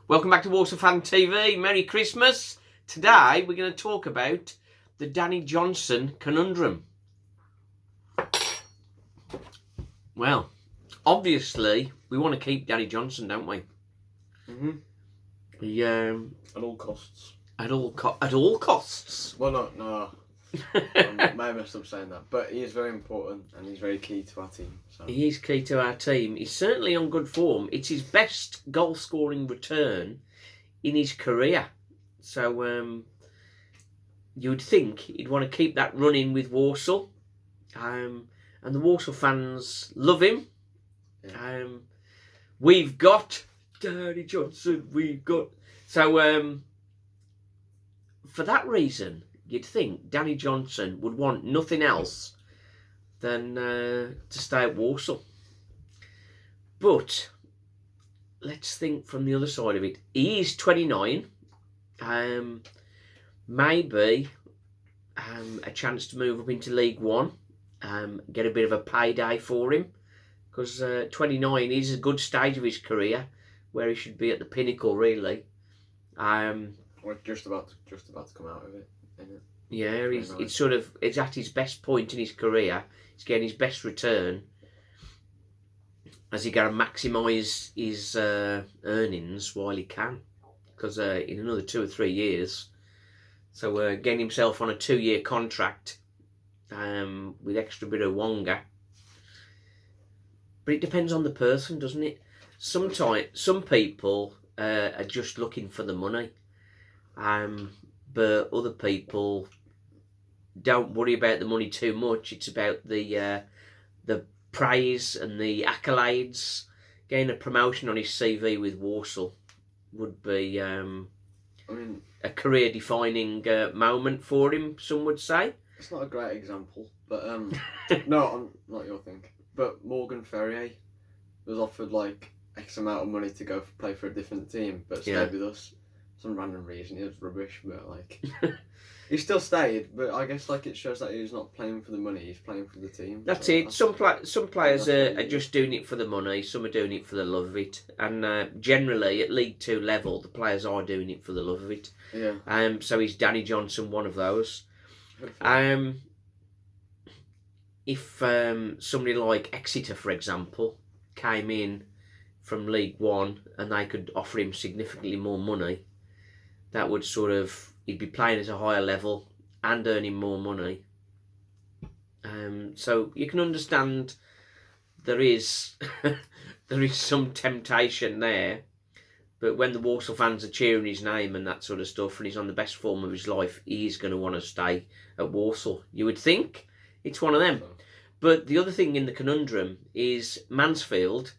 Welcome back to Walsall Fan TV. Merry Christmas. Today we're going to talk about the Danny Johnson conundrum. Well, obviously we want to keep Danny Johnson, don't we? At all costs. At all costs. Well, no. I may have messed up saying that, but he is very important and he's very key to our team. So. He is key to our team. He's certainly on good form. It's his best goal-scoring return in his career. So you would think he'd want to keep that running with Walsall. And the Walsall fans love him. Yeah. We've got Danny Johnson. So for that reason, you'd think Danny Johnson would want nothing else than to stay at Walsall. But let's think from the other side of it. He is 29. Maybe a chance to move up into League One. Get a bit of a payday for him. Because 29 is a good stage of his career where he should be at the pinnacle, really. We're just about to come out of it. Yeah, it's at his best point in his career. He's getting his best return. Has he got to maximise his earnings while he can? Because in another 2 or 3 years, so getting himself on a 2-year contract with extra bit of wonga. But it depends on the person, doesn't it? Sometimes some people are just looking for the money. But other people don't worry about the money too much. It's about the praise and the accolades. Getting a promotion on his CV with Walsall would be a career-defining moment for him, some would say. It's not a great example, but no, I'm not your thing. But Morgan Ferrier was offered like X amount of money to go play for a different team, but stayed with us. Some random reason, he was rubbish, but like he still stayed. But I guess like it shows that he's not playing for the money; he's playing for the team. That's it. Some players are just doing it for the money. Some are doing it for the love of it, and generally at League 2 level, the players are doing it for the love of it. Yeah. So is Danny Johnson one of those? If somebody like Exeter, for example, came in from League 1 and they could offer him significantly more money, that would he'd be playing at a higher level and earning more money. So you can understand there is some temptation there, but when the Walsall fans are cheering his name and that sort of stuff, and he's on the best form of his life, he's going to want to stay at Walsall. You would think it's one of them. But the other thing in the conundrum is Mansfield.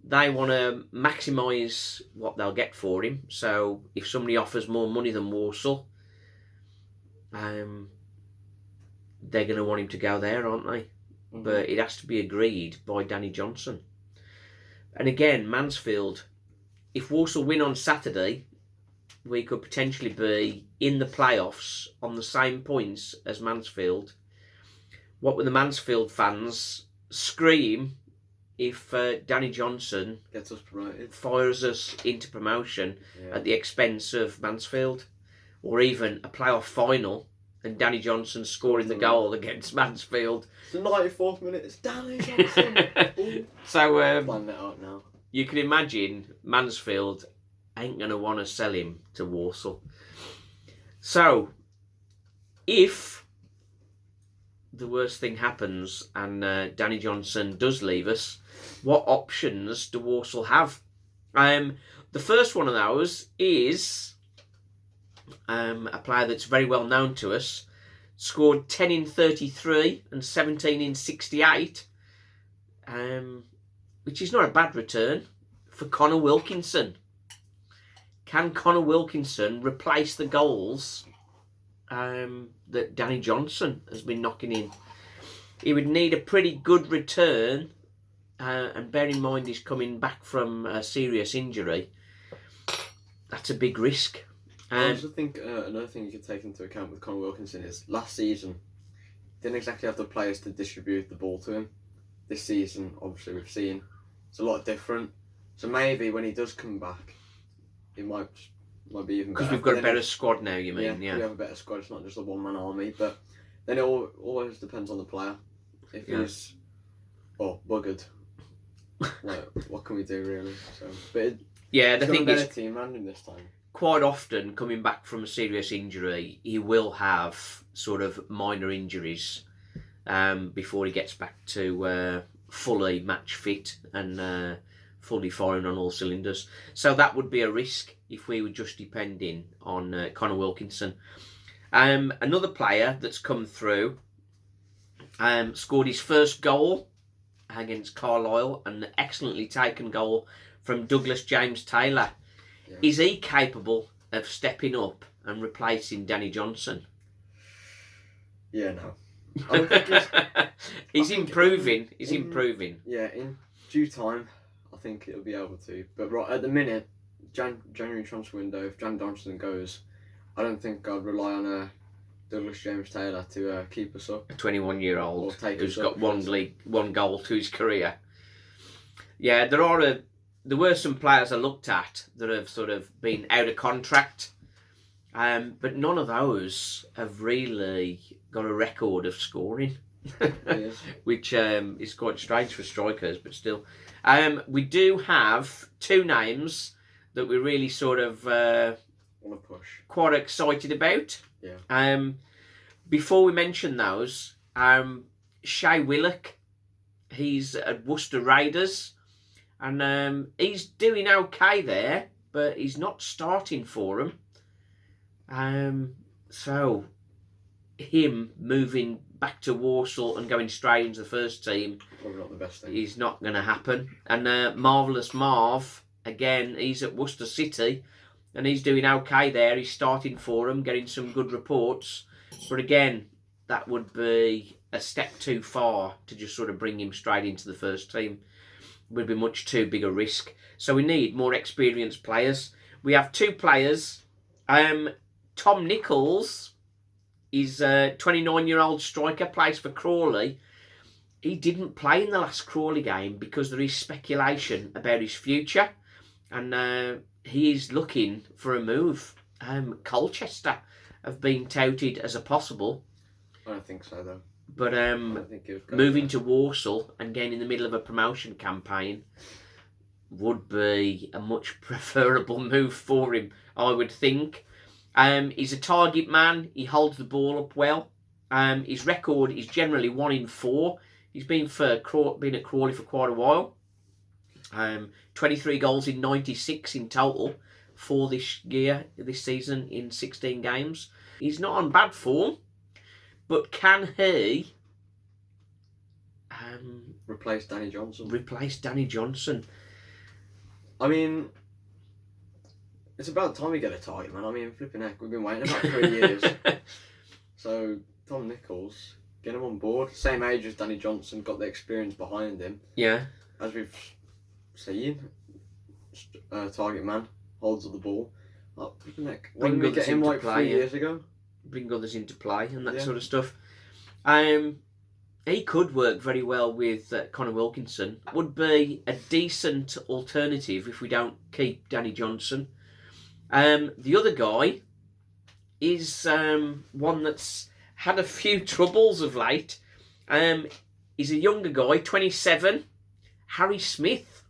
They want to maximise what they'll get for him. So if somebody offers more money than Walsall, they're going to want him to go there, aren't they? Mm-hmm. But it has to be agreed by Danny Johnson. And again, Mansfield, if Walsall win on Saturday, we could potentially be in the playoffs on the same points as Mansfield. What would the Mansfield fans scream if Danny Johnson gets us promoted, fires us into promotion at the expense of Mansfield, or even a playoff final and Danny Johnson scoring the goal against Mansfield? It's the 94th minute. It's Danny Johnson. So plan that out now. You can imagine Mansfield ain't going to want to sell him to Walsall. So if the worst thing happens and Danny Johnson does leave us, what options do Walsall have? The first one of those is a player that's very well known to us, scored 10 in 33 and 17 in 68, which is not a bad return for Connor Wilkinson. Can Connor Wilkinson replace the goals that Danny Johnson has been knocking in? He would need a pretty good return, and bear in mind he's coming back from a serious injury. That's a big risk. I also think another thing you could take into account with Connor Wilkinson is last season didn't exactly have the players to distribute the ball to him. This season, obviously, we've seen it's a lot different. So maybe when he does come back, it might be even better. Because we've got a better squad now, you mean? Yeah. We have a better squad. It's not just a one-man army. But then it always depends on the player. If he's buggered, like, what can we do really? So, but the thing is, is, team around him this time. Quite often, coming back from a serious injury, he will have sort of minor injuries before he gets back to fully match fit and fully firing on all cylinders. So that would be a risk if we were just depending on Connor Wilkinson. Another player that's come through scored his first goal against Carlisle, an excellently taken goal from Douglas James Taylor. Yeah. Is he capable of stepping up and replacing Danny Johnson? Yeah, no. I don't think he's improving. He's improving. Yeah, in due time, I think he'll be able to. But right at the minute, January transfer window, if Jan Johnson goes, I don't think I'd rely on Douglas James Taylor to keep us up. A 21-year-old who's got up, one goal to his career. Yeah, there were some players I looked at that have sort of been out of contract, but none of those have really got a record of scoring, which is quite strange for strikers, but still. We do have two names that we're really sort of want to push, quite excited about. Yeah. Before we mention those, Shay Willock, he's at Worcester Raiders, and he's doing okay there, but he's not starting for them. So him moving back to Walsall and going straight into the first team, probably not the best thing. Is not going to happen. And Marvellous Marv, again, he's at Worcester City, and he's doing okay there. He's starting for them, getting some good reports. But again, that would be a step too far to just sort of bring him straight into the first team. Would be much too big a risk. So we need more experienced players. We have two players. Tom Nichols is a 29-year-old striker, plays for Crawley. He didn't play in the last Crawley game because there is speculation about his future, and he is looking for a move. Colchester have been touted as a possible. I don't think so, though. But moving to Walsall and getting in the middle of a promotion campaign would be a much preferable move for him, I would think. He's a target man. He holds the ball up well. His record is generally 1 in 4. He's been at Crawley for quite a while. 23 goals in 96 in total for this season in 16 games. He's not on bad form, but can he replace Danny Johnson? I mean, it's about time we get a target man. I mean, flipping heck, we've been waiting about 3 years. So Tom Nichols, get him on board. Same age as Danny Johnson, got the experience behind him. Yeah. As we've seen, target man, holds up the ball. Oh, flipping heck. Why didn't we get him like 3 years ago? Bring others into play and that sort of stuff. He could work very well with Connor Wilkinson. Would be a decent alternative if we don't keep Danny Johnson. The other guy is one that's had a few troubles of late. He's a younger guy, 27, Harry Smith.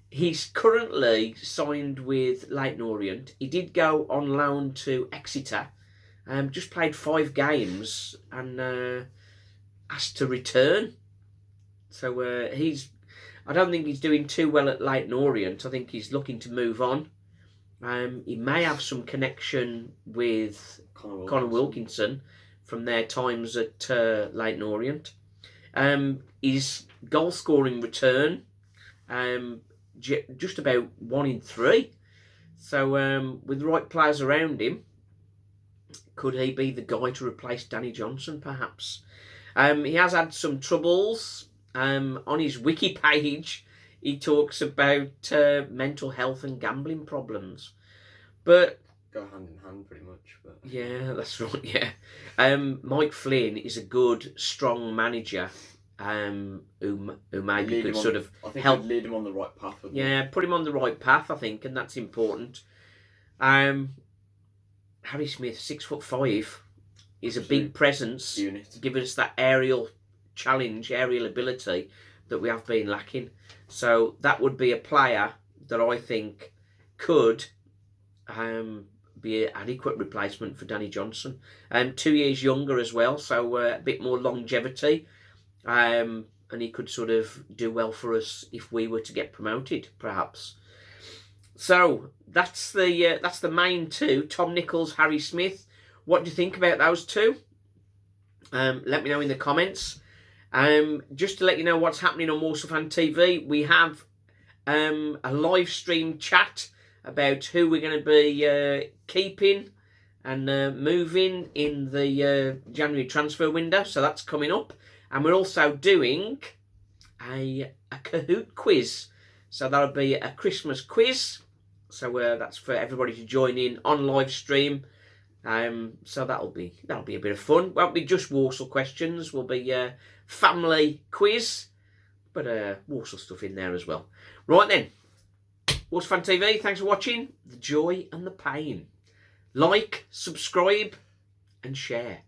He's currently signed with Leyton Orient. He did go on loan to Exeter. Just played 5 games and asked to return. So I don't think he's doing too well at Leyton Orient. I think he's looking to move on. He may have some connection with Connor Wilkinson from their times at Leyton Orient. His goal scoring return, just about 1 in 3. So with the right players around him, could he be the guy to replace Danny Johnson, perhaps? He has had some troubles. On his wiki page, he talks about mental health and gambling problems. But go hand in hand, pretty much. But yeah, that's right, yeah. Mike Flynn is a good, strong manager, who maybe Lead could him on- sort of I think help. we'd lead him on the right path. wouldn't we? Yeah, put him on the right path, I think, and that's important. Harry Smith, 6'5", is a big presence. Unit. Give us that aerial challenge, aerial ability that we have been lacking. So that would be a player that I think could be an adequate replacement for Danny Johnson. 2 years younger as well, so a bit more longevity. And he could sort of do well for us if we were to get promoted, perhaps. So that's the main two: Tom Nichols, Harry Smith. What do you think about those two? Let me know in the comments. Just to let you know what's happening on Walsall Fan TV, we have a live stream chat about who we're going to be keeping and moving in the January transfer window. So that's coming up. And we're also doing a Kahoot quiz. So that'll be a Christmas quiz. So that's for everybody to join in on live stream. So that'll be a bit of fun. Won't be just Walsall questions. Will be family quiz, but Walsall stuff in there as well. Right then, Walsall Fan TV. Thanks for watching. The joy and the pain. Like, subscribe, and share.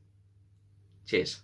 Cheers.